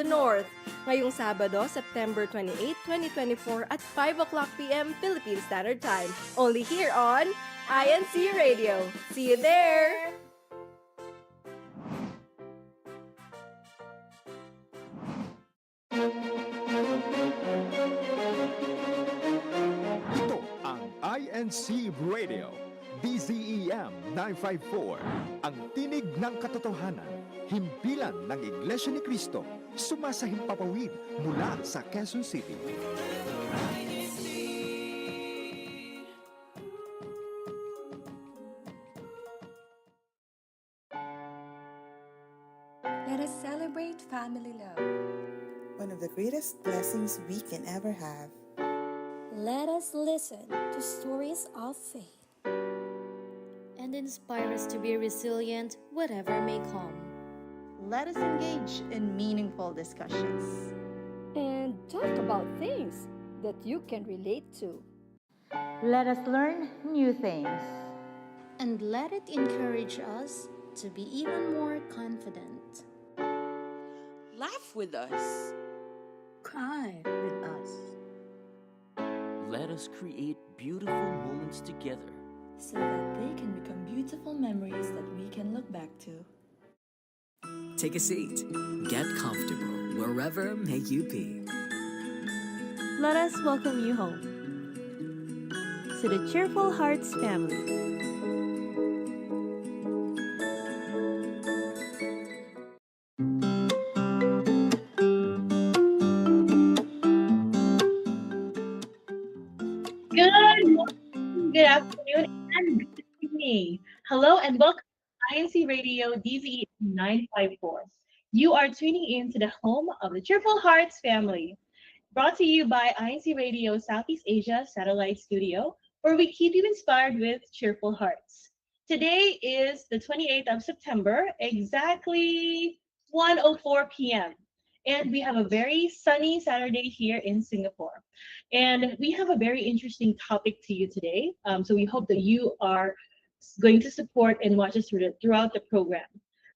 the North. Ngayong Sabado, September 28, 2024 at 5 o'clock p.m. Philippine Standard Time. Only here on INCRadio. See you there! Ito ang INCRadio, DZEM 954, ang tinig ng katotohanan, himpilan ng Iglesia ni Cristo, sumasahimpapawid mula sa Quezon City. Let us celebrate family love. One of the greatest blessings we can ever have. Let us listen to stories of faith and inspire us to be resilient whatever may come. Let us engage in meaningful discussions and talk about things that you can relate to. Let us learn new things and let it encourage us to be even more confident. Laugh with us. Cry with us. Let us create beautiful moments together so that they can become beautiful memories that we can look back to. Take a seat. Get comfortable wherever may you be. Let us welcome you home to the Cheerful Hearts Family. Good afternoon and good evening. Hello and welcome to INCRadio DZE 954. You are tuning in to the home of the Cheerful Hearts Family. Brought to you by INCRadio Southeast Asia Satellite Studio, where we keep you inspired with cheerful hearts. Today is the 28th of September, exactly 1:04 p.m. And we have a very sunny Saturday here in Singapore. And we have a very interesting topic to you today. So we hope that you are going to support and watch us throughout the program.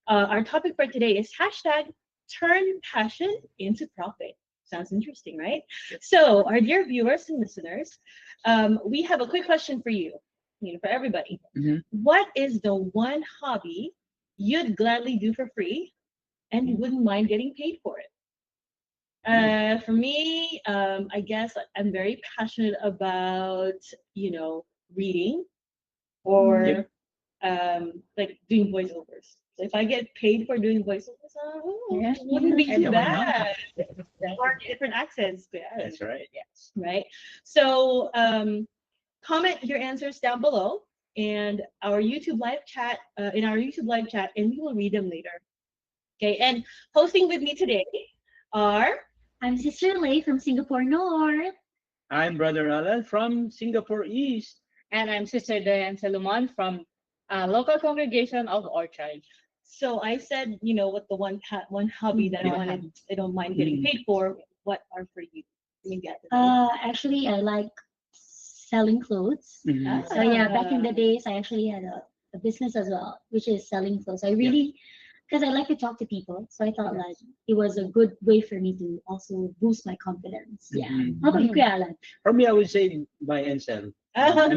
Our topic for today is hashtag turn passion into profit. Sounds interesting, right? So our dear viewers and listeners, we have a quick question for you, for everybody. What is the one hobby you'd gladly do for free and you wouldn't mind getting paid for it? For me, I guess I'm very passionate about, reading or like doing voiceovers. So if I get paid for doing voiceovers, it wouldn't be too bad. Or different accents. Yeah. That's right. Yes. Right. So comment your answers down below and our YouTube live chat and we will read them later. Okay. And hosting with me today are. I'm Sister Lei from Singapore North. I'm Brother Alfred from Singapore East. And I'm Sister Diane Salomon from local congregation of Orchard. So I said, what the one hobby that I don't mind getting paid for. What are for you? Actually, I like selling clothes. So yeah, back in the days, I actually had a business as well, which is selling clothes. I really. Because I like to talk to people, so I thought like it was a good way for me to also boost my confidence. Yeah. How about you, Kuya Alan? For me, I would say buy and sell. Wow,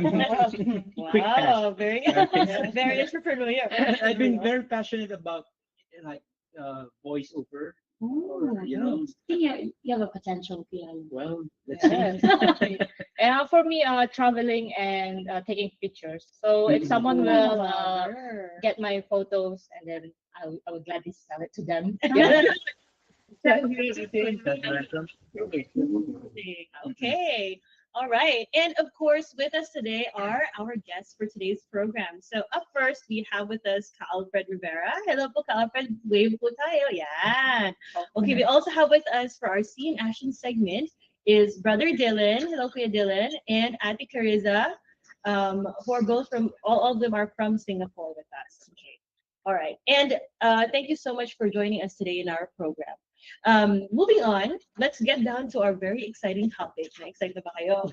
very entrepreneurial. I've been very passionate about like voiceover. You have a potential, Kuya Alan. Well, let's see. And for me, traveling and taking pictures. So if someone will get my photos, and then I would gladly sell it to them. Okay. All right. And of course, with us today are our guests for today's program. So up first, we have with us Alfred Rivera. Hello po, Alfred. Wave po tayo. Yan. Okay, we also have with us for our Sea and Action segment is Brother Dylan. Hello, Kuya Dylan. And Ate Carissa, who are both from, all of them are from Singapore with us. Okay. All right. And thank you so much for joining us today in our program. Moving on, let's get down to our very exciting topic. Excited ba kayo?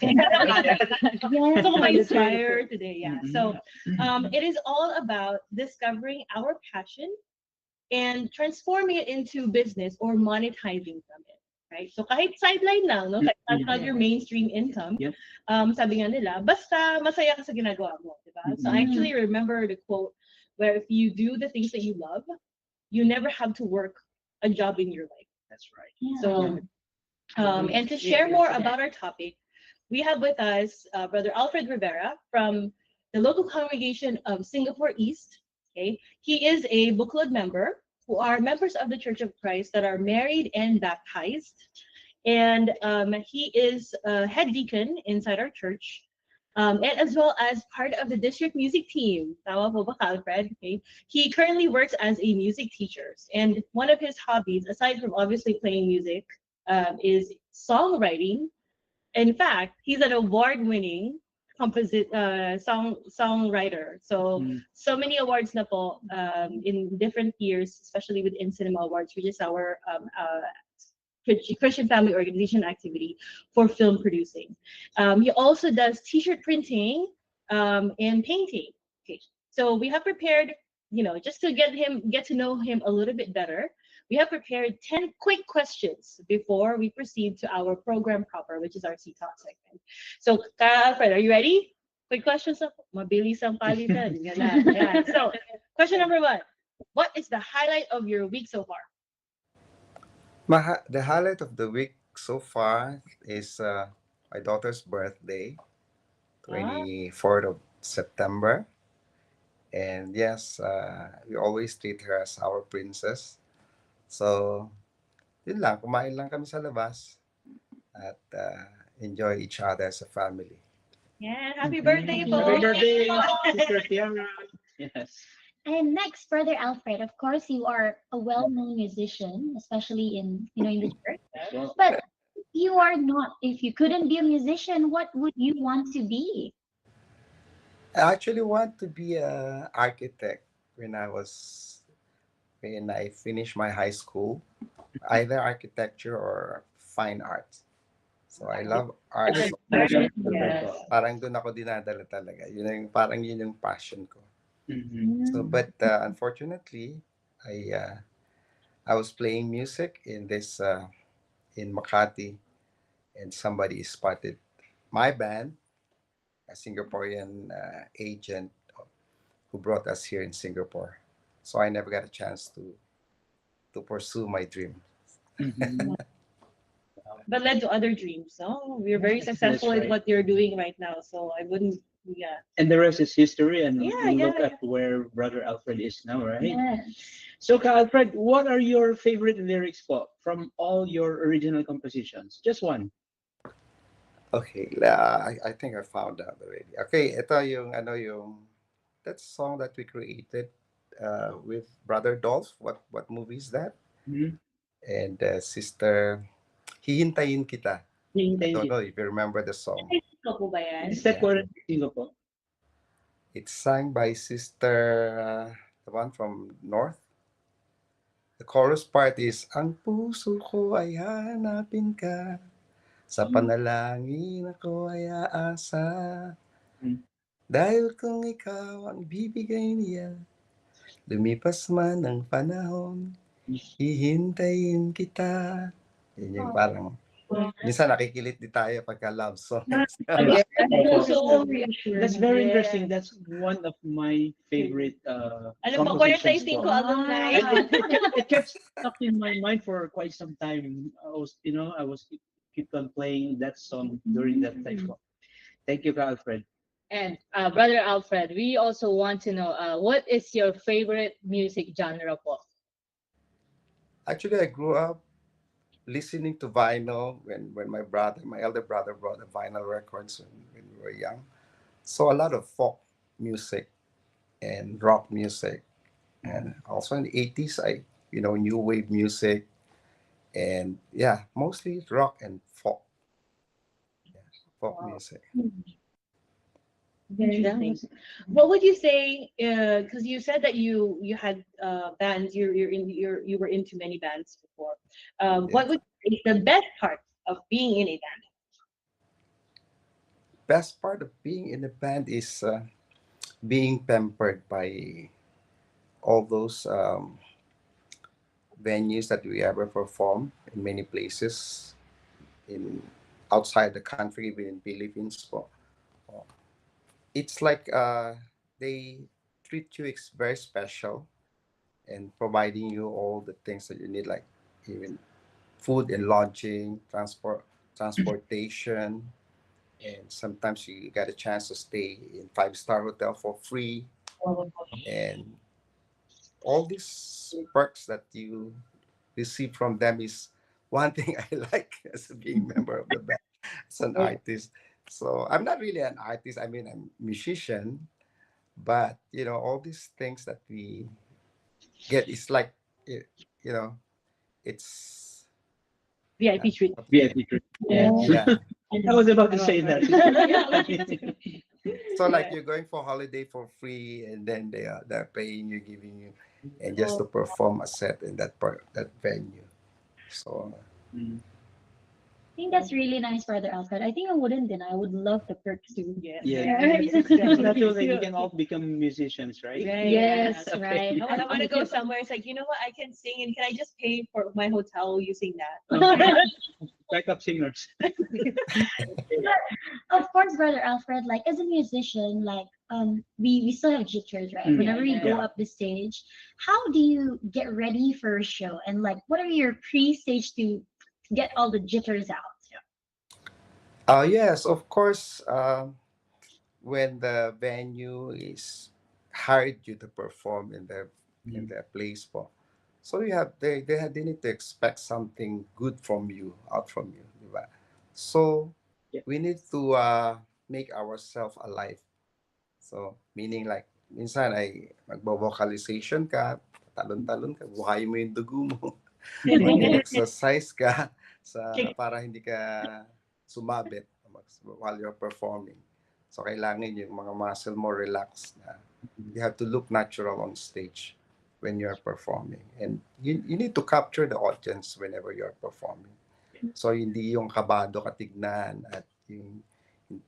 So inspired today, yeah. So it is all about discovering our passion and transforming it into business or monetizing from it. Right? So kahit sideline lang, no? Kahit that's not your mainstream income, sabi nga nila, basta masaya ka sa ginagawa mo, di ba? So I actually remember the quote where if you do the things that you love, you never have to work a job in your life. That's right. So, and to share more about our topic, we have with us Brother Alfred Rivera from the local congregation of Singapore East. Okay, he is a book club member who are members of the Church of Christ that are married and baptized, and he is a head deacon inside our church. And as well as part of the district music team. Tama po ba, Alfred? Okay. He currently works as a music teacher. And one of his hobbies, aside from obviously playing music, is songwriting. In fact, he's an award-winning songwriter. So many awards na po in different years, especially with Cinema Awards, which is our Christian Family Organization activity for film producing. He also does T-shirt printing and painting. Okay, so we have prepared, just to get to know him a little bit better. We have prepared 10 quick questions before we proceed to our program proper, which is our C-Talk segment. So, Alfred, are you ready? Quick questions. Mabilis ang palitan. Yeah. So, question number 1. What is the highlight of your week so far? The highlight of the week so far is my daughter's birthday, 24th of September. And yes, we always treat her as our princess. So, yun lang, kumain lang kami sa labas at enjoy each other as a family. Yeah, happy birthday, po. Happy birthday, Sister Tiara. Yes. And next, Brother Alfred, of course, you are a well-known musician, especially in the church. But if you couldn't be a musician, what would you want to be? I actually want to be an architect when I finished my high school, either architecture or fine arts. So I love art. Parang doon ako dinadala talaga. Yun yung passion ko. So, but unfortunately, I was playing music in in Makati, and somebody spotted my band, a Singaporean agent who brought us here in Singapore. So I never got a chance to pursue my dream. But led to other dreams, no? You're very successful in what you're doing right now, so I wouldn't, And the rest is history, and look at where Brother Alfred is now, right? Yes. So, Alfred, what are your favorite lyrics from all your original compositions? Just one. Okay, I think I found out already. Okay, ito yung that song that we created with Brother Dolph. What movie is that? And Sister Hihintayin Kita. I don't know if you remember the song. Is that what Singapore? It's sung by Sister, the one from North. The chorus part is, Ang puso ko ay hanapin ka, sa panalangin ako ay aasa. Dahil kung ikaw ang bibigay niya, lumipas man ang panahon, hihintayin kita. Yun yung parang, minsan nakikilit di tayo pagka love song. That's very interesting. That's one of my favorite compositions. It kept stuck in my mind for quite some time. I was keep on playing that song during that time. Thank you, Alfred. And Brother Alfred, we also want to know what is your favorite music genre po? Actually, I grew up listening to vinyl when my elder brother brought the vinyl records when we were young. So a lot of folk music and rock music, and also in the 80s, new wave music, and mostly rock and folk. Folk music. Interesting. What would you say? Because you said that you had bands. You were into many bands before. What would you say is the best part of being in a band? Best part of being in a band is being pampered by all those venues that we ever perform in many places in outside the country, even in Philippines. It's like they treat you very special and providing you all the things that you need, like even food and lodging, transportation, and sometimes you get a chance to stay in five-star hotel for free, and all these perks that you receive from them is one thing I like as being member of the band, as an artist. So I'm not really an artist. I mean, I'm a musician, but all these things that we get is like, you know, it's VIP treatment. VIP treatment. yeah. I was about to say that. So like you're going for holiday for free, and then they're paying you, giving you, and just to perform a set in that venue. So I think that's really nice, Brother Alfred. I think I wouldn't deny. I would love the perks too. Yeah. It's not so that you can all become musicians, right? Yes, right. I want to go somewhere. It's like, you know what? I can sing, and can I just pay for my hotel using that? Backup singers. Of course, Brother Alfred, like as a musician, like we still have jitters, right? Whenever you go up the stage, how do you get ready for a show? And like what are your pre-stage to get all the jitters out? Yes, of course. When the venue is hired you to perform in their place for, so they need to expect something good from you, out from you, diba? So we need to make ourselves alive. So meaning like minsan ay magbo-vocalization ka, talon-talon ka, buhayin mo yung dugo mo. Mag-exercise ka para hindi ka sumabit while you're performing. So kailangan yung mga muscle mo relax na. You have to look natural on stage when you're performing. And you need to capture the audience whenever you're performing. So hindi yung kabado ka tignan at yung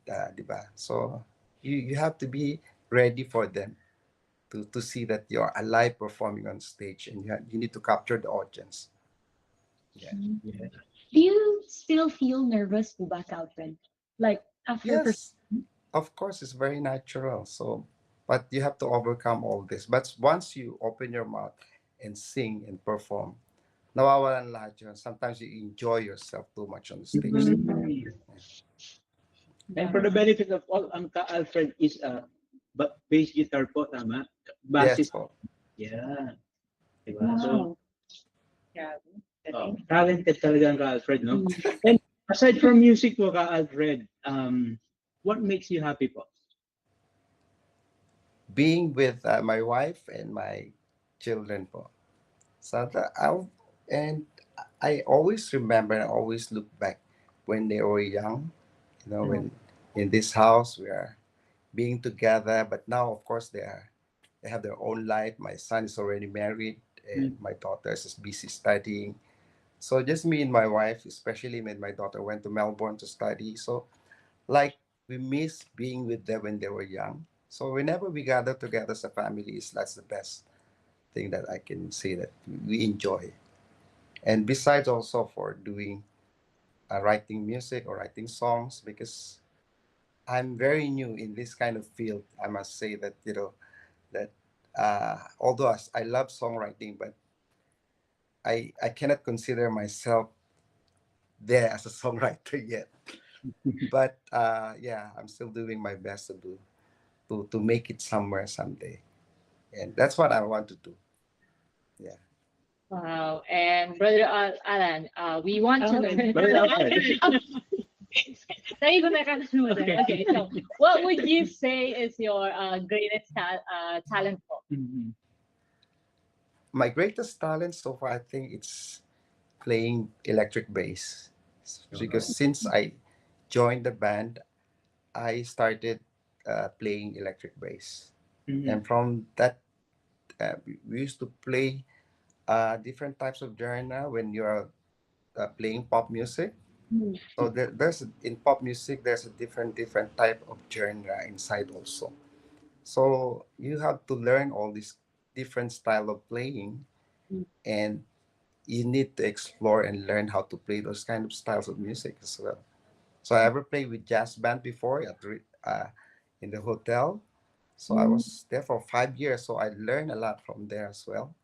di ba? So you have to be ready for them to see that you're alive performing on stage, and you need to capture the audience. Yeah. Do you still feel nervous to back out, Fred? Like after Yes, of course, it's very natural. So, but you have to overcome all this. But once you open your mouth and sing and perform, nawawalan lahat yun. Sometimes you enjoy yourself too much on the stage. And for the benefit of all, ang Alfred is a bass guitar po, tama? Yes po. Yeah. Diba? So, talented talaga ang Alfred, no? And aside from music po, Alfred, what makes you happy po? Being with my wife and my children po. So I always remember and always look back when they were young, when in this house we are being together, but now of course they have their own life. My son is already married and my daughter is busy studying. So just me and my wife, especially when my daughter went to Melbourne to study. So like we miss being with them when they were young. So whenever we gather together as a family, that's the best thing that I can say that we enjoy. And besides also for doing writing music or writing songs, because I'm very new in this kind of field. I must say that that although I love songwriting, but I cannot consider myself there as a songwriter yet. But yeah, I'm still doing my best to make it somewhere someday, and that's what I want to do. Yeah. Wow. And Brother Alan, we want to know. Brother Alfred. Okay, so what would you say is your greatest talent for? My greatest talent so far, I think it's playing electric bass. Because since I joined the band, I started playing electric bass. And from that, we used to play different types of genre when you're playing pop music. So there's in pop music, there's a different type of genre inside also. So you have to learn all these different style of playing, and you need to explore and learn how to play those kind of styles of music as well. So I ever played with jazz band before in the hotel. So I was there for 5 years. So I learned a lot from there as well.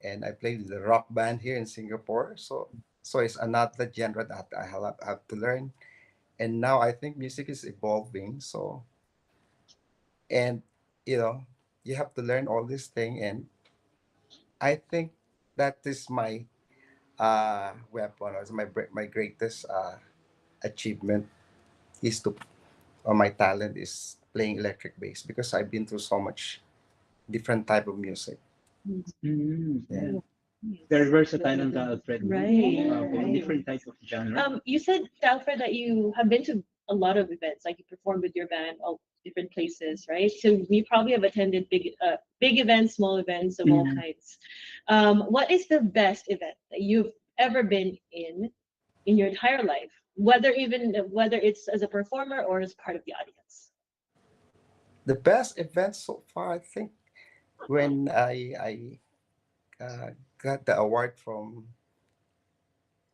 And I played with the rock band here in Singapore. So it's another genre that I have to learn. And now I think music is evolving. So and you know you have to learn all this thing. And I think that is my weapon, or is my greatest achievement is to or my talent is playing electric bass because I've been through so much different type of music. Yeah. Very versatile on the Alfred. Right. Different type of genre. You said, Alfred, that you have been to a lot of events, like you performed with your band all different places, right? So we probably have attended big events, small events of all kinds. What is the best event that you've ever been in your entire life, whether it's as a performer or as part of the audience? The best event so far, I think, when I got the award from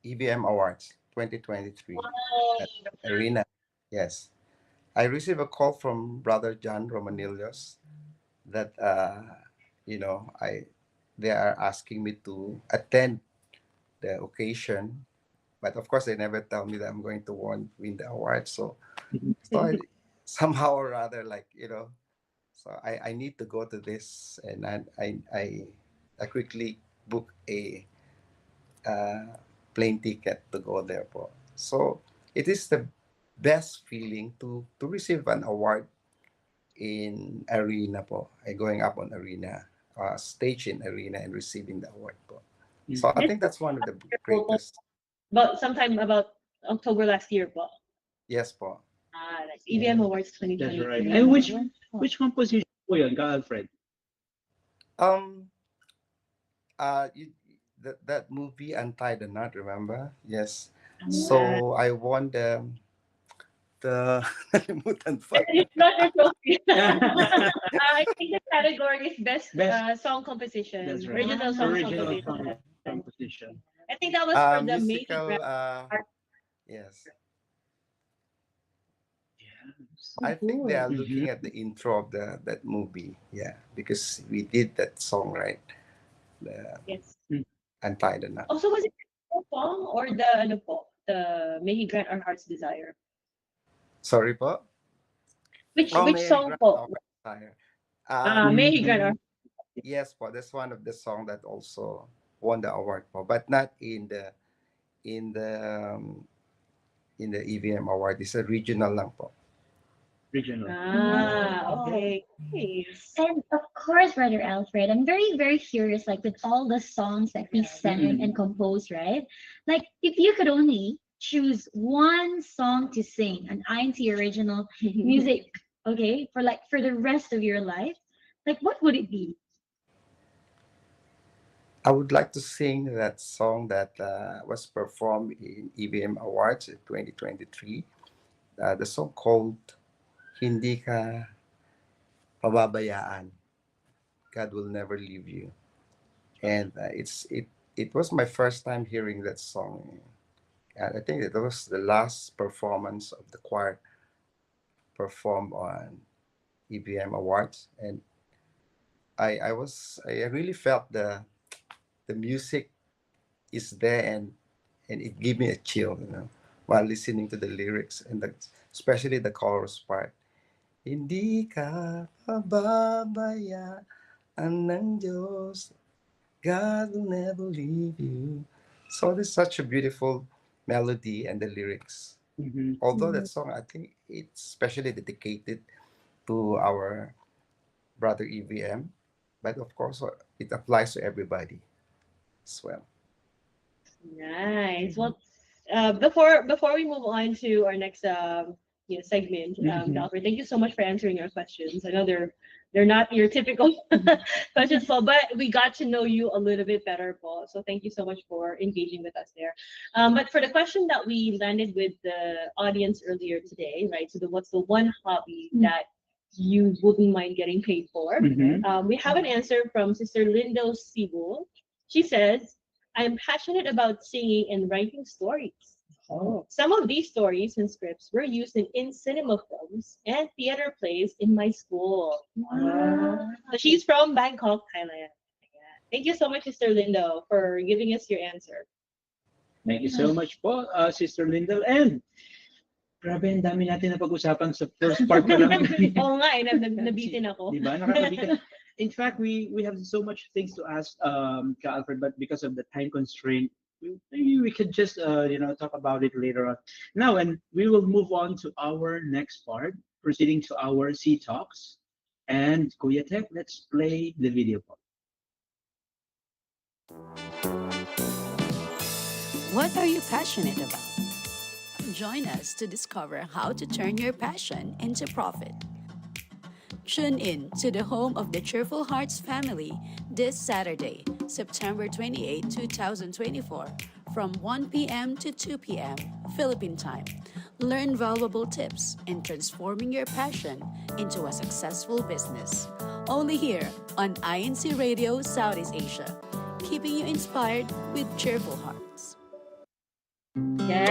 EBM Awards 2023 at Arena. Yes, I received a call from Brother John Romanillos that they are asking me to attend the occasion, but of course they never tell me that I'm going to win the award. So somehow or rather, so I need to go to this, and I quickly book a plane ticket to go there po. So it is the best feeling to receive an award in arena po, going up on arena, stage in arena and receiving the award po. So I think that's one of the greatest. Sometime about October last year po. Yes po. Like EBM Awards 2020. That's right. And which composition po yun, Alfred? That movie Untie the Knot, remember? Yes. So I won the nalimutan pa. I think the category is best song composition. That's right. Original song composition. I think that was for the musical, making. yes. I think they are looking at the intro of that movie, yeah, because we did that song, right? Yes. Untie the Knot. Also, was it the song or the May He Grant Our Heart's Desire? Sorry po? Which song po? May He Grant Our. Yes po, that's one of the song that also won the award po, but not in the EVM award. It's a regional lang po. Regional. Okay. And of course, Brother Alfred, I'm very, very curious, like with all the songs that he sang and composed, right? Like, if you could only choose one song to sing, an INC original music, okay, for the rest of your life, like what would it be? I would like to sing that song that was performed in EBM Awards in 2023. The song called Hindi Ka Pababayaan. God Will Never Leave You. And it was my first time hearing that song. And I think it was the last performance of the choir performed on EBM Awards. And I really felt the music is there, and it gave me a chill, while listening to the lyrics, and especially the chorus part. Hindi ka pababayaan ng Diyos. God will never leave you. So there's such a beautiful melody and the lyrics. Although that song, I think it's especially dedicated to our brother EVM, but of course it applies to everybody as well. Nice. Well, before we move on to our next segment, Alfred, thank you so much for answering our questions. I know they're not your typical questions, Paul, but we got to know you a little bit better, Paul. So thank you so much for engaging with us there. But for the question that we landed with the audience earlier today, right? So what's the one hobby that you wouldn't mind getting paid for? We have an answer from Sister Lindo Sibu. She says, I'm passionate about singing and writing stories. Oh. Some of these stories and scripts were used in cinema films and theater plays in my school. Wow. So she's from Bangkok, Thailand. Yeah. Thank you so much, Sister Linda, for giving us your answer. Thank you so much po, Sister Lindell. And grabe, ang dami natin na pag-usapan sa first part pa lang. Oo nga, nabitin ako. Diba? Nakakabitin. In fact, we have so much things to ask Ka Alfred, but because of the time constraint, we could just talk about it later on. Now, and we will move on to our next part, proceeding to our C Talks. And Kuya Tek, let's play the video part. What are you passionate about? Join us to discover how to turn your passion into profit. Tune in to the home of the Cheerful Hearts Family this Saturday, September 28, 2024, from 1 p.m. to 2 p.m. Philippine time. Learn valuable tips in transforming your passion into a successful business. Only here on INCRadio Southeast Asia, keeping you inspired with cheerful hearts. Yes,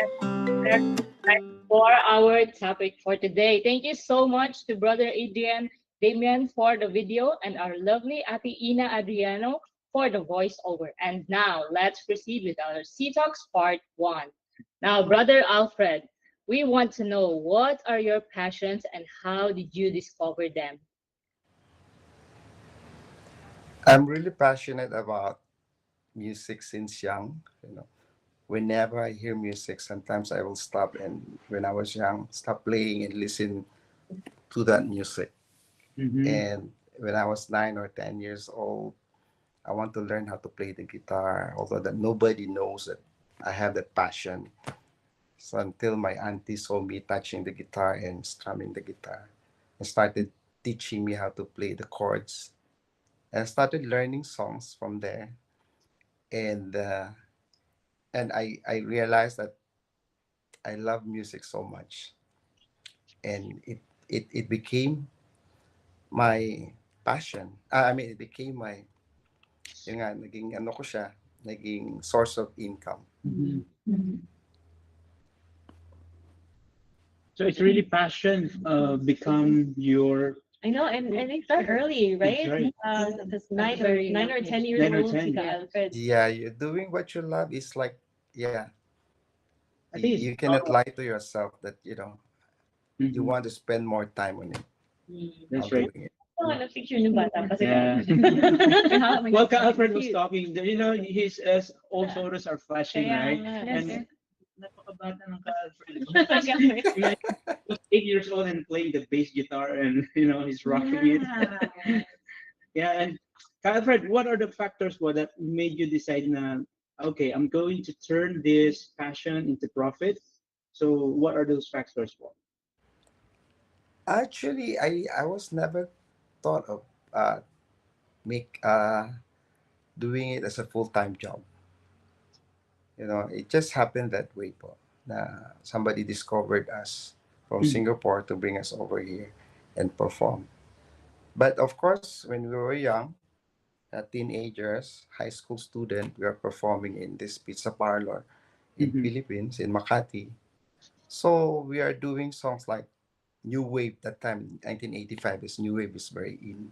for our topic for today. Thank you so much to Brother Damian for the video and our lovely Ate Ina Adriano for the voiceover. And now let's proceed with our C Talks Part 1. Now, Brother Alfred, we want to know what are your passions and how did you discover them? I'm really passionate about music since young. Whenever I hear music, sometimes I will stop and when I was young, stop playing and listen to that music. Mm-hmm. And when I was 9 or 10 years old, I want to learn how to play the guitar, although that nobody knows that I have that passion. So until my auntie saw me touching the guitar and strumming the guitar, and started teaching me how to play the chords, and I started learning songs from there. And I realized that I love music so much, and it became my passion. It became my naging source of income. Mm-hmm. So it's really passion become your. I know, and it start early, right? That's 9 or 10 years old. Alfred. Yeah, you're doing what you love. It's like, yeah, you cannot lie to yourself that you want to spend more time on it. That's right. Yeah. Well, Alfred was talking. His old photos are flashing, right? And napakabata ng Alfred. He was 8 years old and playing the bass guitar, and he's rocking it. Yeah, and Alfred, what are the factors that made you decide okay, I'm going to turn this passion into profit? So what are those factors for? Actually, I was never thought of doing it as a full-time job. It just happened that way po. Somebody discovered us from Singapore to bring us over here and perform. But of course, when we were young, teenagers, high school student, we are performing in this pizza parlor in Philippines, in Makati. So we are doing songs like New Wave. That time, 1985, is New Wave is very in.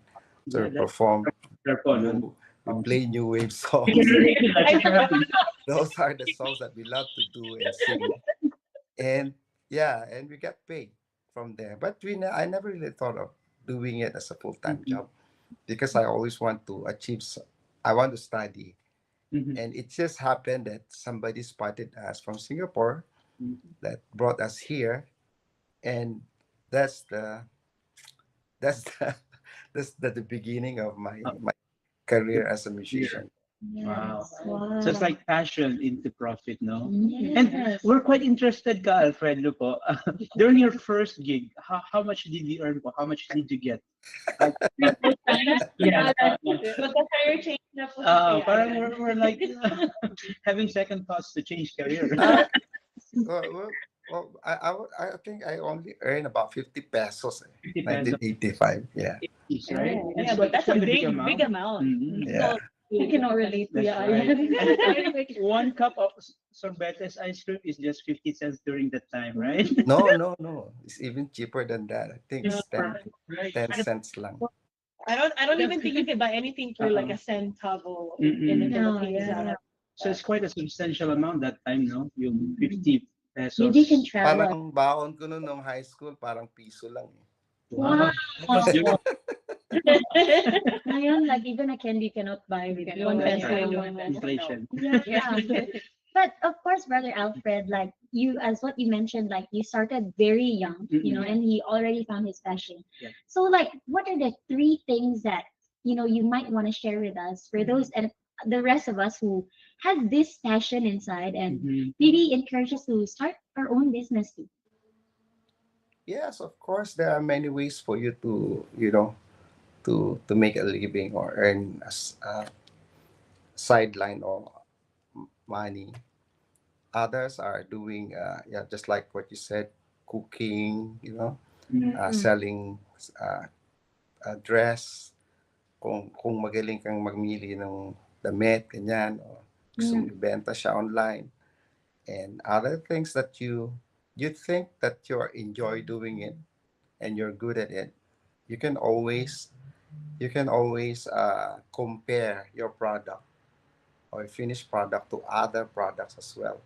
So we perform, we play New Wave songs. Those are the songs that we love to do and sing. And yeah, and we got paid from there. But I never really thought of doing it as a full-time job because I always want to achieve. I want to study. And it just happened that somebody spotted us from Singapore that brought us here. And that's the beginning of my career as a musician. Wow. So it's like passion into profit, no? Yes. And we're quite interested, Alfred, during your first gig, how much did you earn? How much did you get? Yeah. Parang we're like having second thoughts to change career. Well, I think I only earned about 50 pesos. 1985, yeah. Right? Yeah, but that's a big amount. Yeah. I cannot relate to you. Right. One cup of sorbetes ice cream is just 50 cents during that time, right? No. It's even cheaper than that. I think it's 10, Right. 10 cents lang. I don't even think you can buy anything for like a centavo in the Philippines. So it's quite a substantial amount that time, no? Yung 50 pesos. Maybe you can travel. Parang baon ko nung high school, parang piso lang. Wow. Ngayon, like even a candy cannot buy with 1 peso. Inflation. Yeah. But of course, Brother Alfred, like you, as what you mentioned, like you started very young, you know, and he already found his passion. Yeah. So, like, what are the 3 things that you might want to share with us for those and the rest of us who has this passion inside and maybe encourage us to start our own business too? Yes, of course, there are many ways for you to make a living or earn a sideline or money. Others are doing, yeah, just like what you said, cooking, selling a dress. Kung magaling kang magmili ng damit, ganyan, o gusto mo ibenta siya online. And other things that you think that you enjoy doing it and you're good at it, you can always compare your product or finished product to other products as well,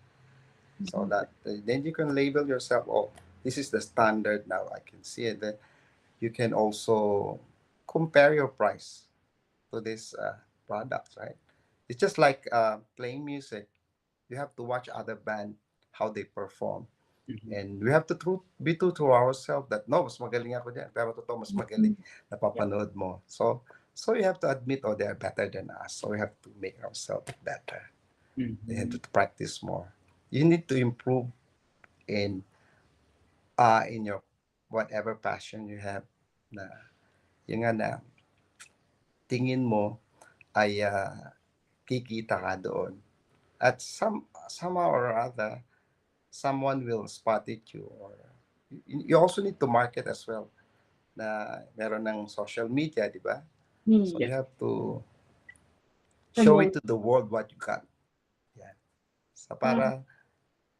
so that then you can label yourself, oh, this is the standard now, I can see it. Then you can also compare your price to this products, right? It's just like playing music. You have to watch other band how they perform. And we have to be true to ourselves that no, mas magaling ako dyan. Pero totoo, mas magaling napapanood mo. So you have to admit, oh, they're better than us. So we have to make ourselves better. You have to practice more. You need to improve in your whatever passion you have. Na yung nga na tingin mo ay kikita ka doon. At somehow or other, someone will spot it you, or you also need to market as well, na meron ng social media, di ba? So you have to show it to the world what you got. Yeah. So para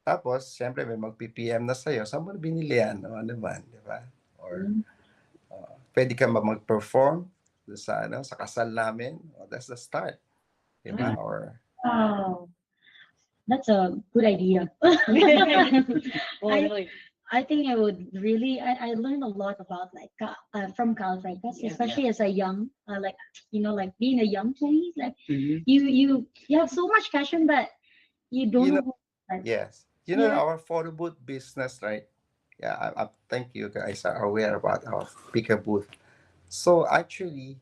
tapos syempre may mag-PPM na sa'yo, saan mo binili yan o ano ba, di ba? Or pwede ka ba mag-perform sa sa kasal namin? That's the start, di ba? Or That's a good idea. I think I would really. I learned a lot about like from Cal, right? Especially as a young, like like being a young 20s, like you have so much passion, but you don't know. Yes, our photo booth business, right? Yeah, I think you guys are aware about our picker booth. So actually,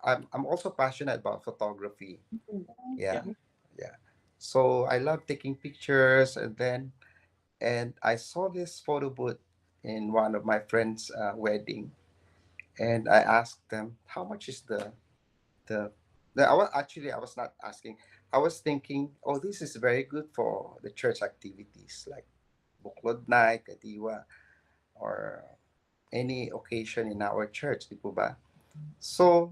I'm also passionate about photography. Yeah. So I love taking pictures, and I saw this photo booth in one of my friends' wedding, and I asked them how much is I was not asking. I was thinking, oh, this is very good for the church activities like buklod night, kadiwa, or any occasion in our church, di po ba? So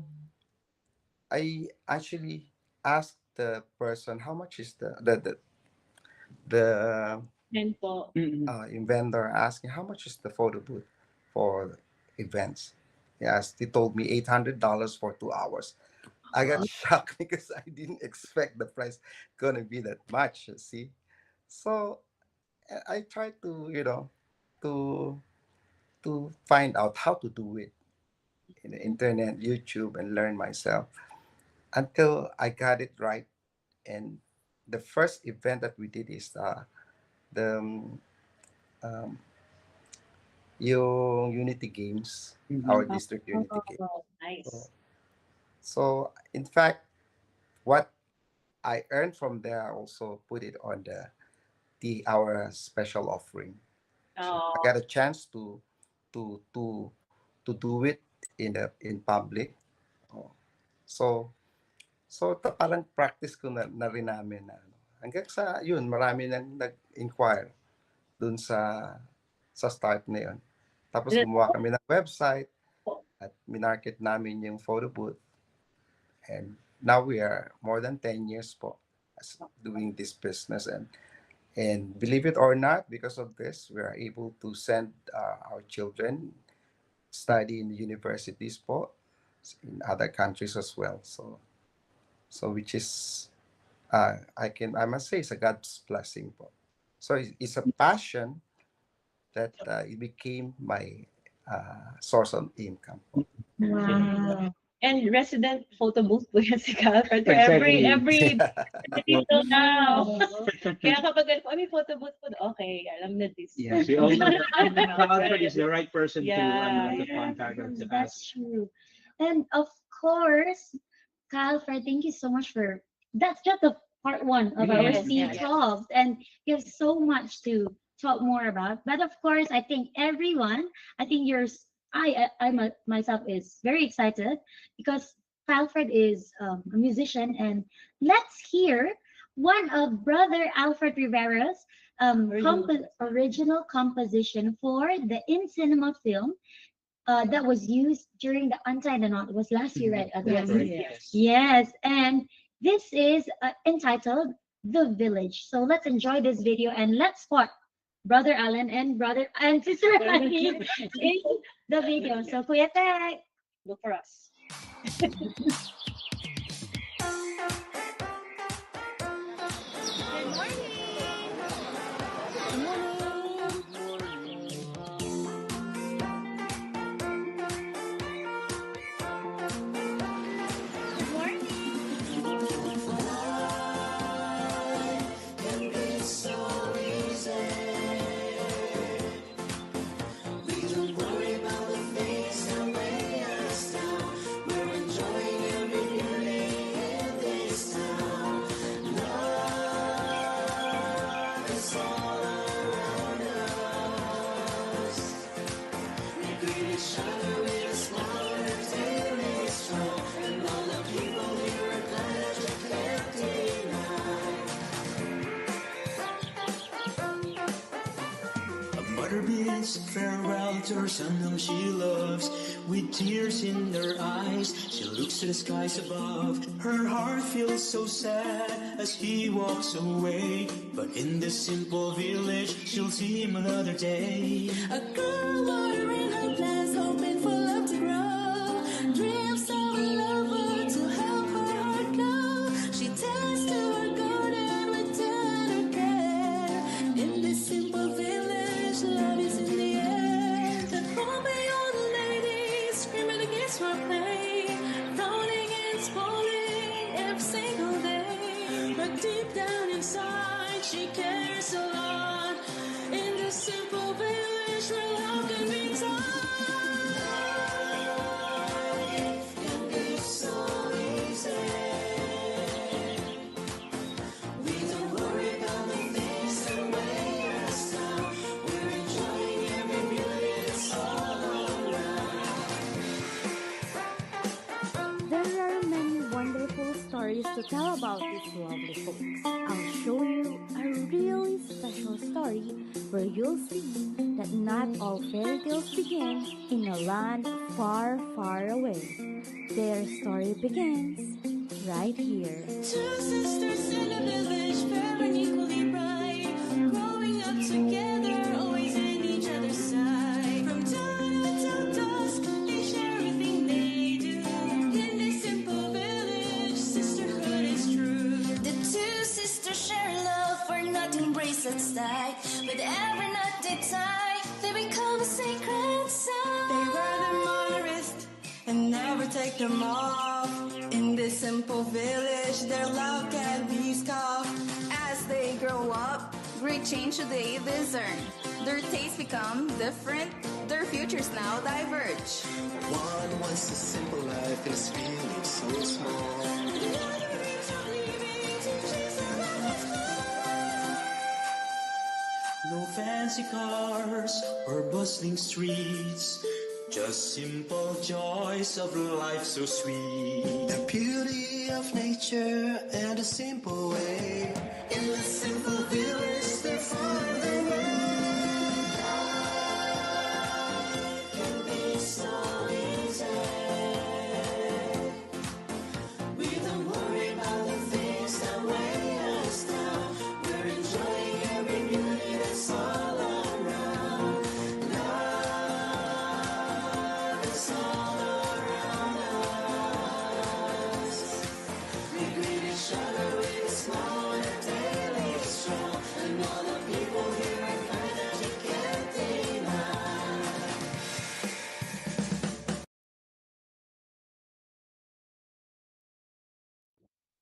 I actually asked the person how much is the vendor asking how much is the photo booth for events. Yes, he told me $800 for 2 hours. I got shocked because I didn't expect the price gonna be that much. See, so I tried to to find out how to do it in the internet, YouTube, and learn myself until I got it right. And the first event that we did is the yung Unity Games, our district Unity Games. Nice. So in fact, what I earned from there, I also put it on our special offering. So I got a chance to to do it in public. Oh. So parang practice ko na rin namin na hanggang sa yun, marami nang nag-inquire dun sa start na yun. Tapos gumawa kami ng website at minarket namin yung photo booth. And now we are more than 10 years po doing this business, and believe it or not, because of this, we are able to send our children study in universities po in other countries as well. So which is I must say it's a God's blessing po. So it's a passion that it became my source of income po. Wow. And resident photo booth po yan si Calvert. Every till now. Kaya kapag may photo booth po, okay, alam na this. Yeah, she always Alfred is the right person to contact or to That's ask. true. And of course, Calfred, thank you so much for that's just the part one of our Sea Talks, and you have so much to talk more about. But of course, I think everyone, I think yours, myself is very excited because Calfred is a musician, and let's hear one of Brother Alfred Rivera's original composition for the In Cinema film that was used during the Untie the Knot. It was last year, right? Yes. And this is entitled The Village. So let's enjoy this video and let's spot Brother Alan and Sister Annie in the video. So Kuya Tek, look for us. Farewell to her son whom she loves. With tears in her eyes, she looks to the skies above. Her heart feels so sad as he walks away. But in this simple village, she'll see him another day. A girl watering her plants, hoping for love to grow. Dreams of a lover to help her heart glow. She tends to her garden with tender care. In this simple village, love is in the air. The homely old lady screaming against her pain, frowning and scolding every single day. But deep down inside, she cares a lot. In this simple village where love can be taught. Life can be so easy. We don't worry about the things that weigh us down. We're enjoying every beauty that's all around. There are many wonderful stories to tell about these lovely folks. I'll show you a really special story where you'll see that not all fairy tales begin in a land far, far away. Their story begins right here. Two sisters in a village, fair and equally bright, growing up together, always in each other's side. From dawn until dusk, they share everything they do. In this simple village, sisterhood is true. The two sisters share love for not embrace at sight. But every night they tie, they become a sacred sign. They wear them on their wrist and never take them off. In this simple village, their love can be scoffed. As they grow up, great change they discern. Their tastes become different, their futures now diverge. One wants a simple life in this village so small. The other dreams of leaving to chase a life that's No fancy cars or bustling streets, just simple joys of life so sweet. The beauty of nature and a simple way. In the simple village they find their way. Life can be so easy. We don't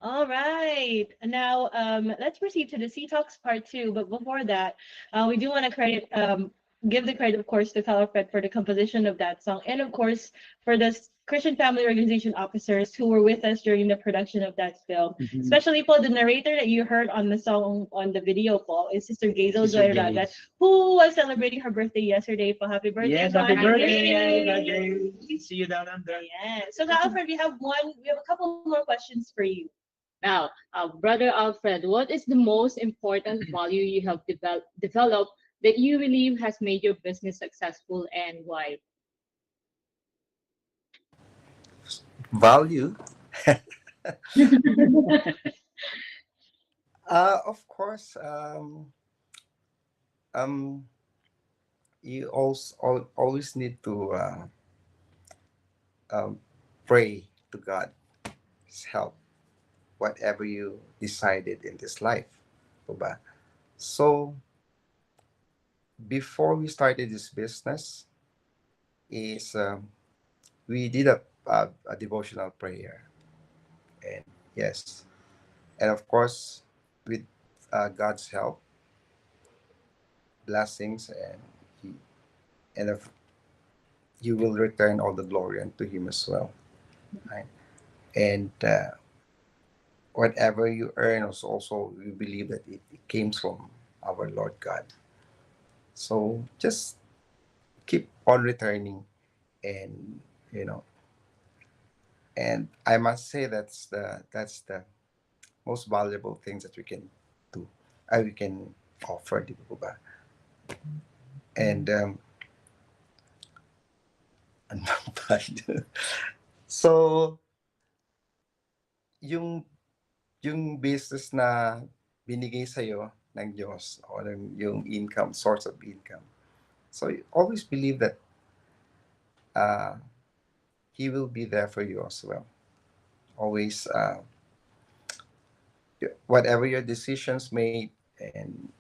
All right. Now, let's proceed to the Sea Talks part two. But before that, we do want to give the credit, of course, to Calfred for the composition of that song, and of course for the Christian Family Organization officers who were with us during the production of that film. Especially for the narrator that you heard on the song on the video, Paul, is Sister Gazel Sister Zoyrada, Gaze. who was celebrating her birthday yesterday. Pa, happy birthday! Yes, Pa. happy Yay! birthday. See you down under. Yeah. So, Alfred, we have a couple more questions for you. Now, Brother Alfred, what is the most important value you have developed that you believe has made your business successful, and why? Value. Of course, um, you also always need to um, pray to God's help, whatever you decided in this life. Diba? So, before we started this business, is we did a devotional prayer, and yes, and of course, with God's help, blessings, and he, and if you will return all the glory unto Him as well, right? And whatever you earn is also we believe that it came from our Lord God. So just keep on returning, and you know, and I must say that's the most valuable things that we can do, we can offer, di ba? And ano ba? So yung yung business na binigay sa ng Diyos, o yung income, source of income. So you always believe that uh, He will be there for you as well. Always, whatever your decisions made, and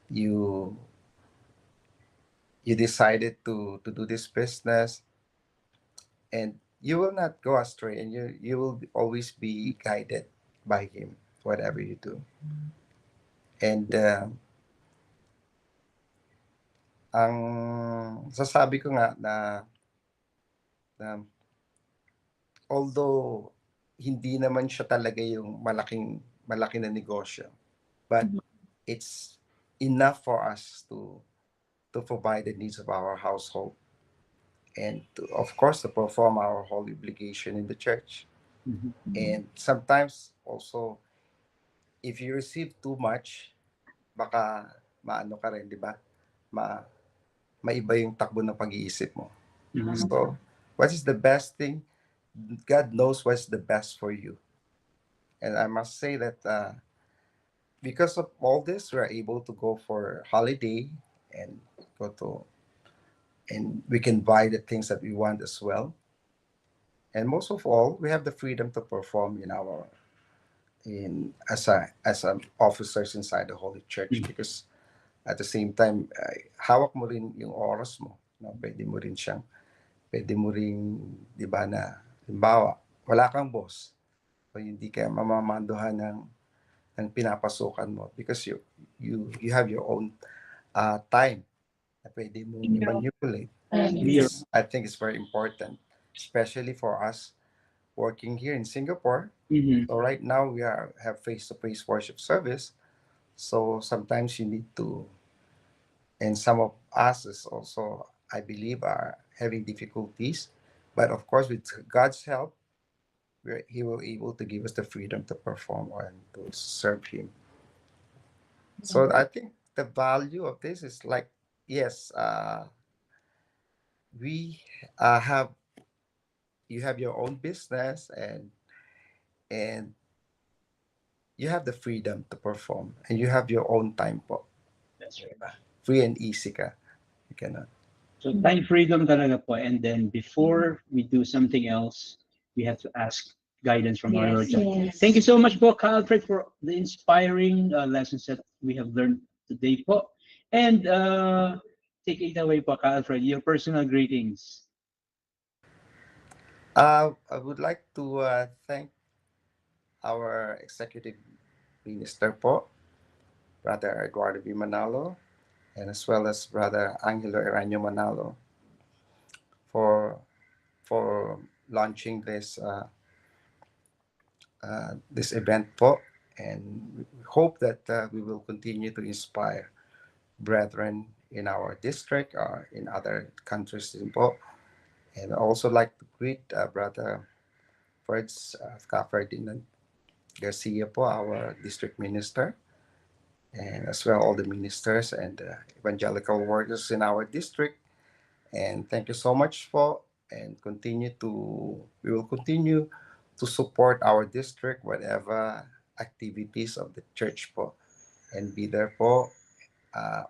you you decided to do this business, and you will not go astray, and you will always be guided by Him, whatever you do. And ang sasabi ko nga na although hindi naman siya talaga yung malaki na negosyo, but it's enough for us to provide the needs of our household, and to, of course, to perform our holy obligation in the church. And sometimes also, if you receive too much, baka maano ka rin, di ba? Maiba yung takbo ng pag-iisip mo. So, what is the best thing? God knows what's the best for you. And I must say that because of all this, we're able to go for holiday, and go to, and we can buy the things that we want as well. And most of all, we have the freedom to perform as officers inside the Holy Church, because at the same time, hawak mo rin yung oras mo. No? Pwede mo rin, di ba, na, halimbawa, wala kang boss, o hindi ka mamamanduhan ng pinapasukan mo, because you have your own time na pwede mo manipulate. I think it's very important, especially for us working here in Singapore. So right now we have face-to-face worship service. So sometimes you need to, and some of us is also, I believe, are having difficulties. But of course, with God's help, He will able to give us the freedom to perform and to serve Him. So I think the value of this is like, yes, we have you have your own business, and you have the freedom to perform, and you have your own time po. That's right. Free and easy ka. You cannot. So time freedom talaga po. And then before we do something else, we have to ask guidance from our Lord. Yes. Thank you so much po, Alfred, for the inspiring lessons that we have learned today po. And take it away po, Alfred, your personal greetings. I would like to thank our executive minister po, Brother Eduardo B. Manalo, and as well as Brother Angelo Eranio Manalo for launching this event po, and we hope that we will continue to inspire brethren in our district or in other countries din po. And I also like to greet Brother Ferdinand Garcia po, our district minister, and as well all the ministers and evangelical workers in our district. And thank you so much po, and we will continue to support our district, whatever activities of the church po, and be there po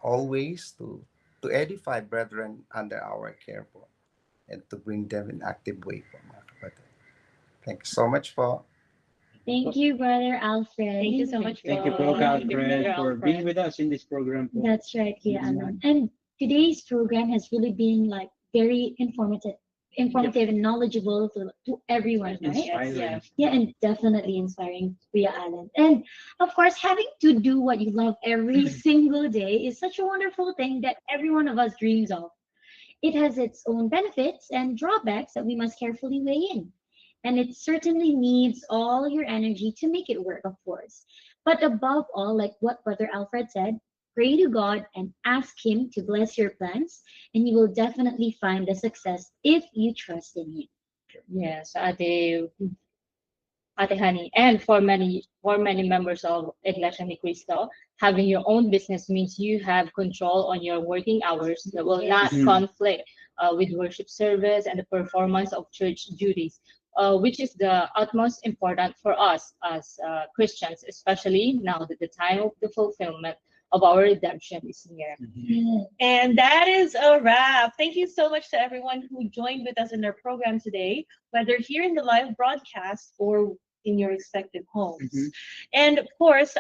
always to edify brethren under our care po, and to bring them in active way po, mga kapatid. Thank you so much po. Thank you, Brother Alfred. Thank you so much. Thank you, Bro Alfred, for being with us in this program. That's right, Kuya Alan. And today's program has really been like very informative and knowledgeable to everyone, right? Inspiring. Yeah, and definitely inspiring, Kuya Alan. And of course, having to do what you love every single day is such a wonderful thing that every one of us dreams of. It has its own benefits and drawbacks that we must carefully weigh in. And it certainly needs all your energy to make it work, of course. But above all, like what Brother Alfred said, pray to God and ask Him to bless your plans, and you will definitely find the success if you trust in Him. Yes, Ate Honey, and for many members of Iglesia Ni Cristo, having your own business means you have control on your working hours that will not conflict with worship service and the performance of church duties, which is the utmost important for us as Christians, especially now that the time of the fulfillment of our redemption is near. And that is a wrap. Thank you so much to everyone who joined with us in our program today, whether here in the live broadcast or in your respective homes. And of course,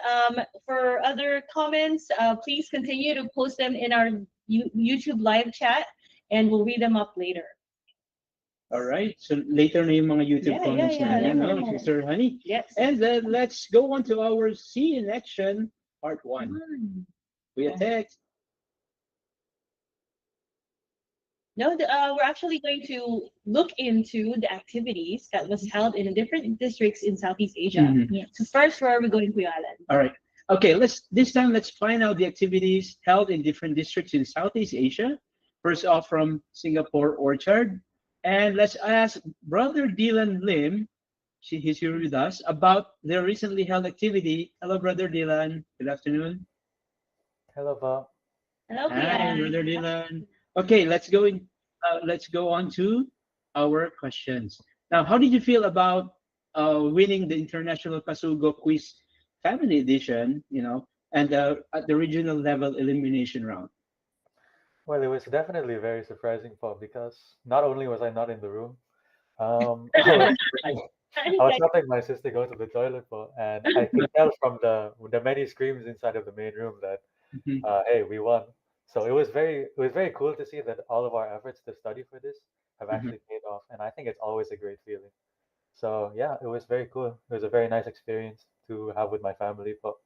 for other comments, please continue to post them in our YouTube live chat, and we'll read them up later. All right. So later na yung mga YouTube comments na yan, no, Sister Honey. Yes. And then let's go on to our See in Action Part 1. We attack. No, we're actually going to look into the activities that was held in the different districts in Southeast Asia. So first, where are we going, Kuya Alan? All right. Okay, this time let's find out the activities held in different districts in Southeast Asia. First off, from Singapore Orchard. And let's ask Brother Dylan Lim, he's here with us, about the recently held activity. Hello, Brother Dylan. Good afternoon. Hello, Bob. Hello, Hi, Brother Dylan. Okay, let's go on to our questions. Now, how did you feel about winning the International Pasugo Quiz Family Edition, and at the regional level elimination round? Well, it was definitely very surprising, Bob, because not only was I not in the room, I was helping my sister go to the toilet, Bob, and I could tell from the many screams inside of the main room that, hey, we won. So it was very cool to see that all of our efforts to study for this have actually paid off, and I think it's always a great feeling. So yeah, it was very cool. It was a very nice experience to have with my family, Bob.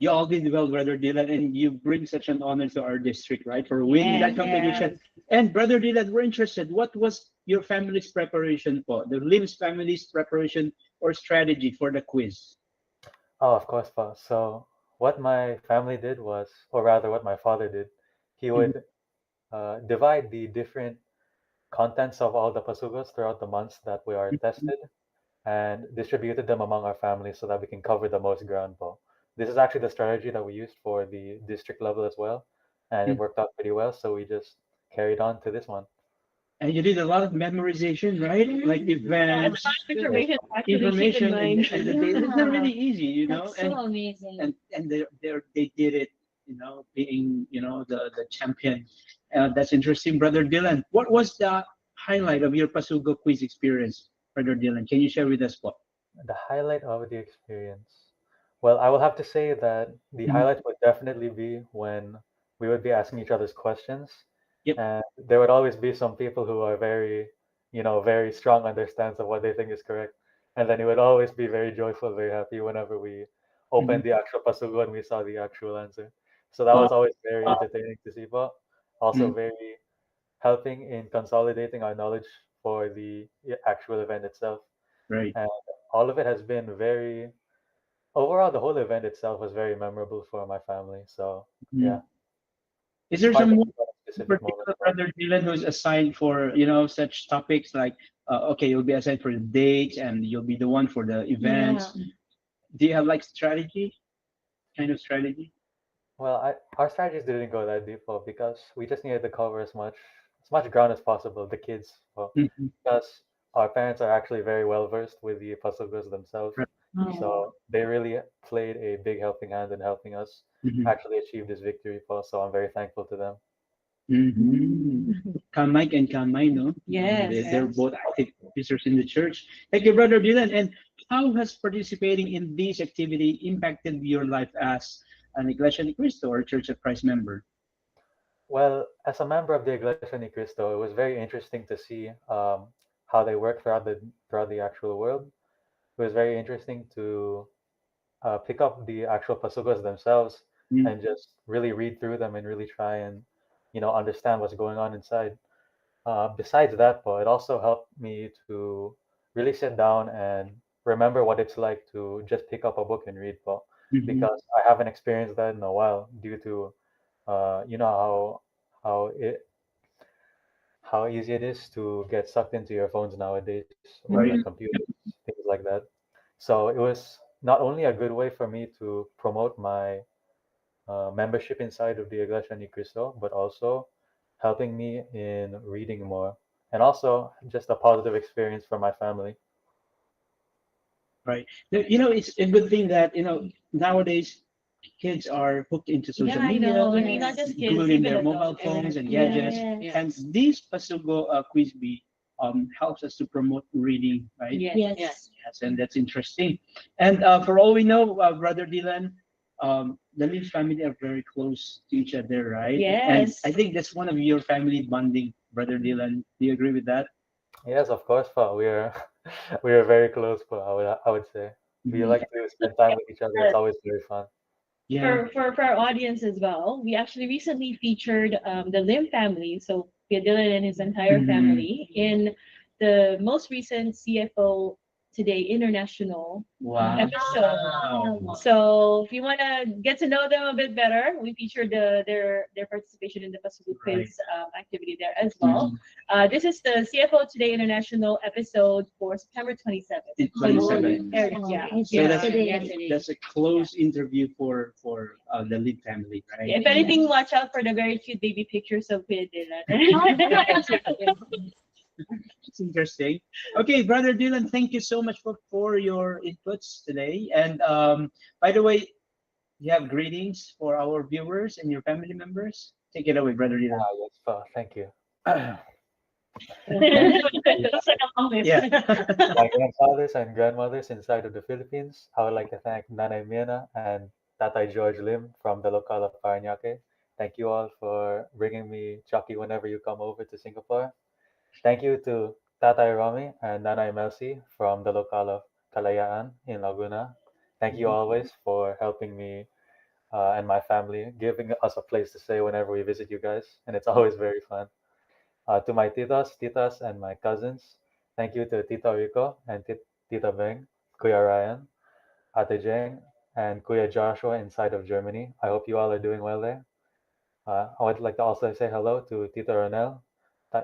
You all did well, Brother Dylan, and you bring such an honor to our district, right, for winning that competition. And Brother Dylan, we're interested. What was your family's preparation for the Lim's family's preparation or strategy for the quiz? Oh, of course, Bob. So what my family did was, or rather, what my father did, he would divide the different contents of all the pasugos throughout the months that we are tested, and distributed them among our families so that we can cover the most ground, Bob. This is actually the strategy that we used for the district level as well, and it worked out pretty well. So we just carried on to this one. And you did a lot of memorization, right? Like events, information, and the data. It's not really easy, That's so amazing. And they did it, being the champion. That's interesting, Brother Dylan. What was the highlight of your Pasugo quiz experience, Brother Dylan? Can you share with us what? The highlight of the experience. Well, I will have to say that the highlight would definitely be when we would be asking each other's questions. And there would always be some people who are very, very strong on their stance of what they think is correct. And then he would always be very joyful, very happy whenever we opened Mhm. the actual Pasugo and we saw the actual answer. So that Uh, was always very entertaining to see, but also mm, very helping in consolidating our knowledge for the actual event itself. right. And all of it has been very, overall, the whole event itself was very memorable for my family. So, yeah, Mm. Is it's there hard to someone pick out a specific moment, particular, but Brother Dylan, who's assigned for such topics like okay, you'll be assigned for the dates and you'll be the one for the Yeah. events. Do you have like strategy, kind of strategy? well, our strategies didn't go that deep, well, because we just needed to cover as much ground as possible. The kids, well, Mhm. because our parents are actually very well versed with the Pasugos themselves, Right. so they really played a big helping hand in helping us Mhm. actually achieve this victory, Paul. So I'm very thankful to them. Mhm. Kamay and Kamay, no? Yes. They're both active officers in the church. Thank you, Brother Dylan. And how has participating in this activity impacted your life as an Iglesia ni Cristo or Church of Christ member? Well, as a member of the Iglesia Ni Cristo, it was very interesting to see how they work throughout the actual world. It was very interesting to pick up the actual pasugos themselves Mm. and just really read through them and really try and understand what's going on inside. Besides that, Paul, it also helped me to really sit down and remember what it's like to just pick up a book and read, Paul, Mhm. because I haven't experienced that in a while due to you know how it how easy it is to get sucked into your phones nowadays or your Right. computers, things like that. So it was not only a good way for me to promote my membership inside of the Iglesia Ni Cristo, but also helping me in reading more, and also just a positive experience for my family. Right. It's a good thing that, nowadays kids are hooked into Yeah, social I media, know. I mean, not just kids, glued in even their mobile adults. phones and gadgets. Yes. And this Pasugo Quiz Bee helps us to promote reading, right? Yes. Yes. Yes. Yes, and that's interesting. And for all we know, Brother Dylan, the Lee family are very close to each other, right? And Yes. I think that's one of your family bonding, Brother Dylan. Do you agree with that? Yes, of course, Pa. We are we are very close, Pa. I would say we Mhm. like to spend time with each other. It's always very fun. Yeah. For our audience as well, we actually recently featured the Lim family, so Kuya Dylan and his entire Mhm. family, in the most recent CFO Today International Wow. episode. So if you want to get to know them a bit better, we featured their participation in the Pasugo Right. Quiz activity there as well. This is the CFO Today International episode for September 27th. In So you 27. aired it, yeah. It's So that's yesterday. Yes, it is. that's a close interview for the lead family, right? If anything, watch out for the very cute baby pictures of Kuya Dylan. It's interesting. Okay, Brother Dylan, thank you so much for your inputs today. And by the way, you have greetings for our viewers and your family members. Take it away, Brother Dylan. Yes, Pa. Thank you. Yeah. My grandfathers and grandmothers inside of the Philippines, I would like to thank Nanay Miana and Tatay George Lim from the local of Parañaque. Thank you all for bringing me Chucky whenever you come over to Singapore. Thank you to Tatay Romy and Nanay Melcy from the local of Kalayaan in Laguna. Thank you always for helping me and my family, giving us a place to stay whenever we visit you guys, and it's always very fun. To my titas, and my cousins, thank you to Tita Rico and Tita Beng, Kuya Ryan, Ate Jeng, and Kuya Joshua inside of Germany. I hope you all are doing well there. I would like to also say hello to Tita Ronel,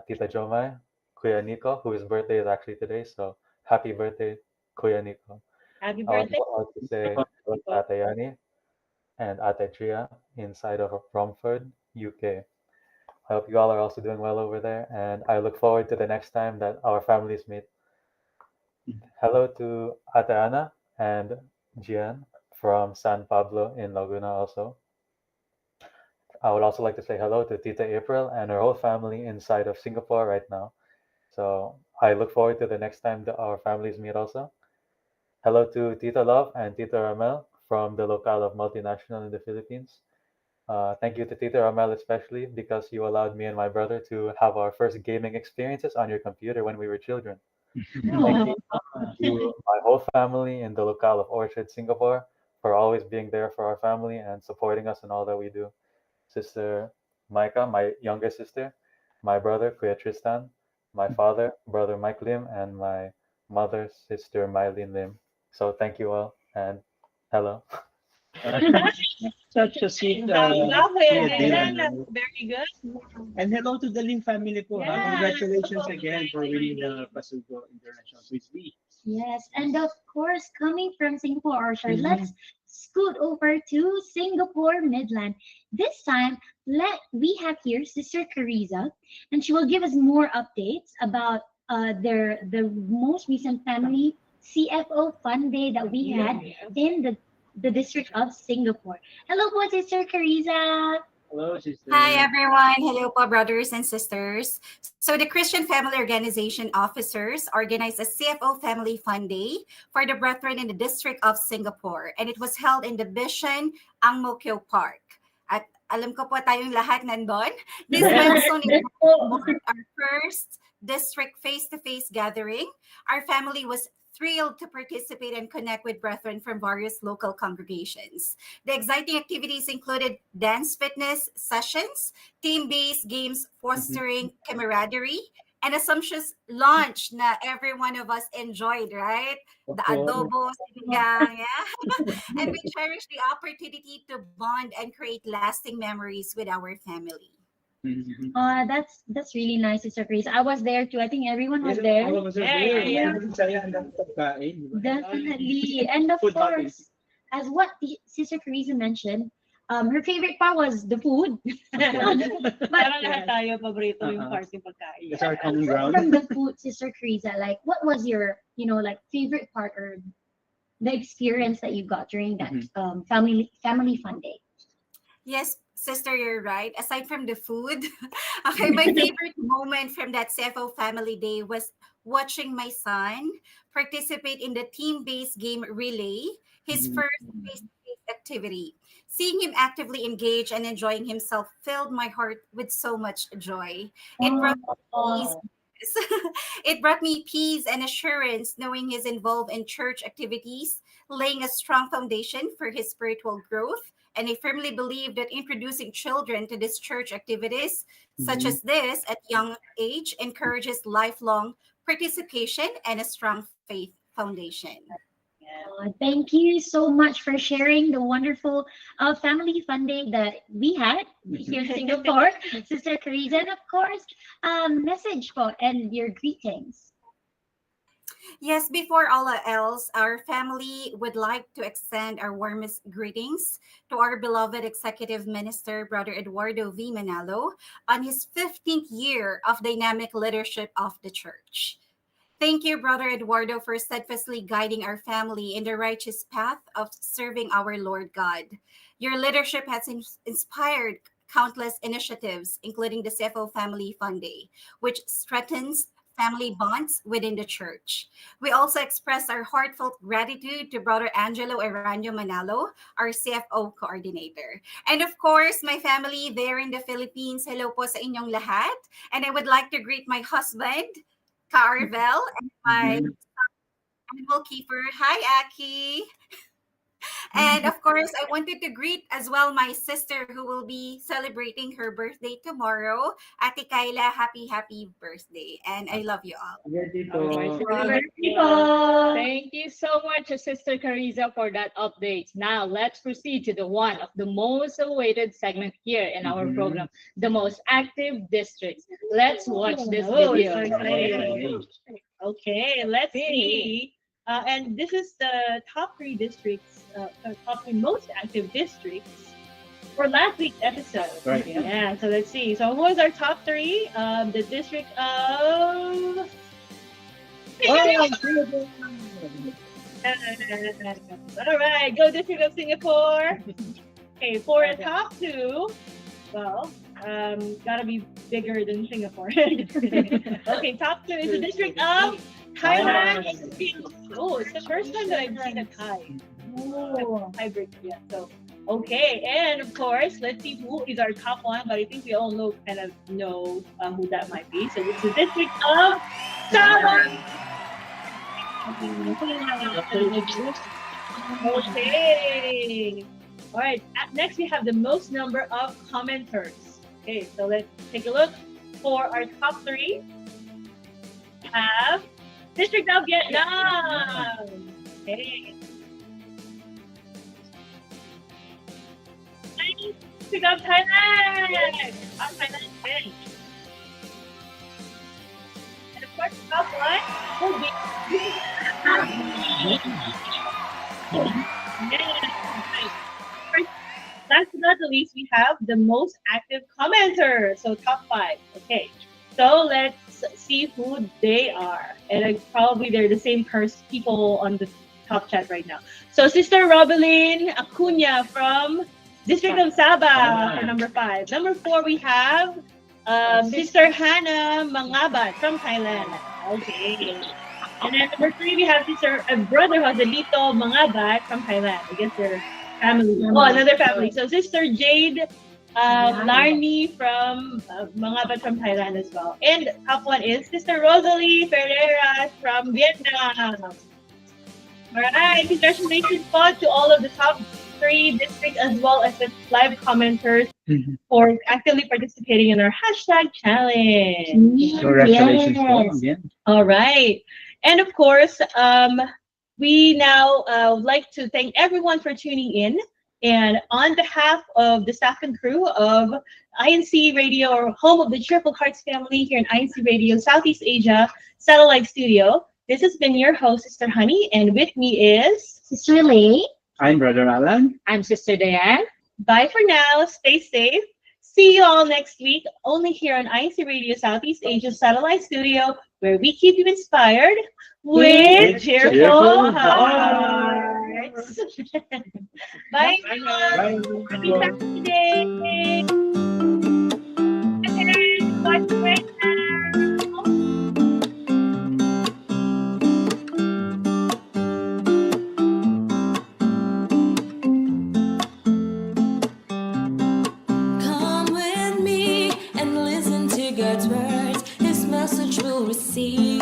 Tita Jomai, Kuya Nico, whose birthday is actually today, so happy birthday, Kuya Nico. Happy I would birthday. like to say hello to Ate Yani and Ate Tria inside of Romford, UK. I hope you all are also doing well over there, and I look forward to the next time that our families meet. Hello to Ate Ana and Gian from San Pablo in Laguna also. I would also like to say hello to Tita April and her whole family inside of Singapore right now. So I look forward to the next time that our families meet also. Hello to Tita Love and Tita Ramel from the locale of multinational in the Philippines. Thank you to Tita Ramel especially because you allowed me and my brother to have our first gaming experiences on your computer when we were children. Thank you to my whole family in the locale of Orchard, Singapore, for always being there for our family and supporting us in all that we do. Sister Micah, my younger sister, my brother, Kuya Tristan, my father, Brother Mike Lim, and my mother, Sister Mylene Lim. So thank you all, and hello. Such a sweet Very good. And hello to the Lim family po. Yeah. Congratulations again for winning the Pasugo International Quiz Bee. Yes, and of course, coming from Singapore Orchard, let's scoot over to Singapore Midland. This time, we have here Sister Carissa, and she will give us more updates about the most recent family CFO Fun Day that we had in the District of Singapore. Hello, po, Sister Carissa. Hello, sister. Hi, everyone. Hello, po, brothers and sisters. So the Christian Family Organization officers organized a CFO Family Fun Day for the brethren in the District of Singapore. And it was held in the Bishan Ang Mo Kio Park. At alam ko po tayong lahat nandun. This milestone marked our first district face-to-face gathering. Our family was thrilled to participate and connect with brethren from various local congregations. The exciting activities included dance fitness sessions, team-based games fostering camaraderie, and a sumptuous lunch na every one of us enjoyed, right? The adobo, sinigang, yeah. And we cherish the opportunity to bond and create lasting memories with our family. That's really nice, Sister Chris. I was there too. I think everyone was there. Definitely. And of course, as what Sister Carissa mentioned, her favorite part was the food. Parang lahat tayo paborito yung party pagkain. That's our common ground. From the food, Sister Carissa, like what was your, like favorite part or the experience that you got during that family fun day? Yes, sister, you're right. Aside from the food, okay, my favorite moment from that CFO Family Day was watching my son participate in the team-based game relay, his first face-to-face activity. Seeing him actively engage and enjoying himself filled my heart with so much joy. It brought me peace and assurance knowing he's involved in church activities, laying a strong foundation for his spiritual growth. And I firmly believe that introducing children to these church activities, such as this at young age, encourages lifelong participation and a strong faith foundation. Thank you so much for sharing the wonderful family fun day that we had here in Singapore, Sister Carissa, and of course, message po and your greetings. Yes, before all else, our family would like to extend our warmest greetings to our beloved Executive Minister, Brother Eduardo V. Manalo, on his 15th year of dynamic leadership of the church. Thank you, Brother Eduardo, for steadfastly guiding our family in the righteous path of serving our Lord God. Your leadership has inspired countless initiatives, including the CFO Family Fun Day, which strengthens family bonds within the church. We also express our heartfelt gratitude to Brother Angelo Eranio Manalo, our CFO coordinator. And of course, my family there in the Philippines, hello po sa inyong lahat. And I would like to greet my husband, Ka Arvel, and my animal keeper. Hi, Aki. And of course, I wanted to greet as well my sister who will be celebrating her birthday tomorrow. Ate Kayla, happy birthday. And I love you all. Thank you so much, Sister Carissa, for that update. Now, let's proceed to the one of the most awaited segment here in our program, the most active districts. Let's watch this video. Okay, let's see. And this is the top three districts, top three most active districts for last week's episode. Right. Yeah, so let's see. So who was our top three? The district of... All right, go District of Singapore. Okay, for a top two, well, gotta be bigger than Singapore. Okay, top two is the District of Thailand. Oh, it's the first time that I've seen a tie. Oh, hybrid, yeah. So, okay, and of course, let's see who is our top one. But I think we all know who that might be. So it's the District of Sabah. Okay. All right. Next, we have the most number of commenters. Okay, so let's take a look. For our top three, we have District of Vietnam. Okay. District of Thailand. Our Thailand bench. And of course, top one will be. Last but not the least, we have the most active commenter. So top 5. Okay. So let's see who they are. And probably they're the same people on the top chat right now. So Sister Robeline Acuna from District of Sabah for number 5. Number 4, we have Sister Hannah Mangabat from Thailand. Okay. And then number 3, we have Brother Joselito Mangabat from Thailand. I guess they're family. Oh, another family. So Sister Jade Larni from Mangabat from Thailand as well. And top one is Sister Rosalie Ferreira from Vietnam. All right. Congratulations to all of the top 3 districts as well as the live commenters for actively participating in our hashtag challenge. Congratulations again. All right. And of course, we now would like to thank everyone for tuning in. And on behalf of the staff and crew of INC Radio, or home of the Cheerful Hearts Family here in INC Radio Southeast Asia Satellite Studio, this has been your host, Sister Honey, and with me is Sister Lee. I'm Brother Alan. I'm Sister Diane. Bye for now. Stay safe. See you all next week, only here on INC Radio Southeast Asia Satellite Studio, where we keep you inspired with cheerful hearts. Bye. Happy Saturday. Watch right now. Come with me and listen to God's words. His message will receive.